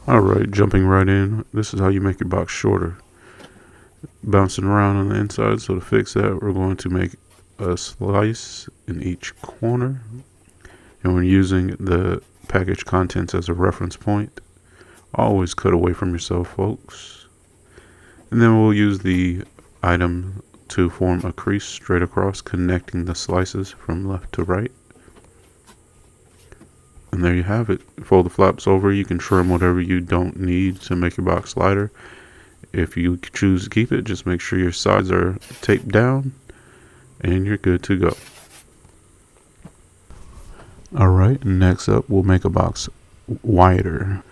Alright, jumping right in, this is how you make your box shorter. Bouncing around on the inside, so to fix that, we're going to make a slice in each corner. And we're using the package contents as a reference point. Always cut away from yourself, folks. And then we'll use the item to form a crease straight across, connecting the slices from left to right. And there you have it. Fold the flaps over. You can trim whatever you don't need to make your box lighter. If you choose to keep it, just make sure your sides are taped down and you're good to go. Alright, next up we'll make a box wider.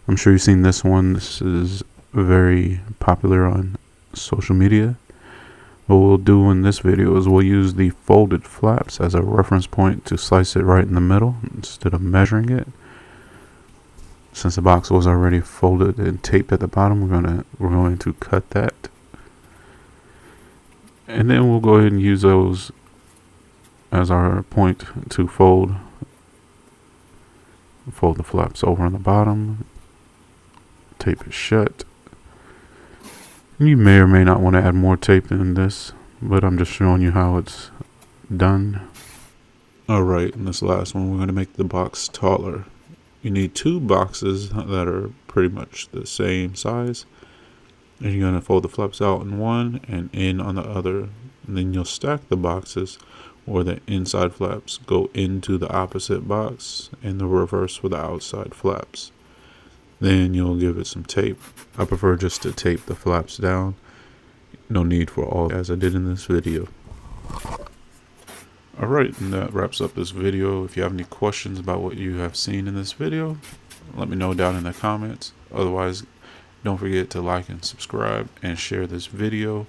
I'm sure you've seen this one. This is very popular on social media. What we'll do in this video is we'll use the folded flaps as a reference point to slice it right in the middle instead of measuring it. Since the box was already folded and taped at the bottom, we're going to cut that. And then we'll go ahead and use those as our point to fold the flaps over on the bottom, tape it shut. You may or may not want to add more tape in this, but I'm just showing you how it's done. Alright, in this last one, we're going to make the box taller. You need two boxes that are pretty much the same size. And you're going to fold the flaps out in one and in on the other. And then you'll stack the boxes where the inside flaps go into the opposite box and the reverse for the outside flaps. Then you'll give it some tape. I prefer just to tape the flaps down. No need for all as I did in this video. Alright, and that wraps up this video. If you have any questions about what you have seen in this video, let me know down in the comments. Otherwise, don't forget to like and subscribe and share this video.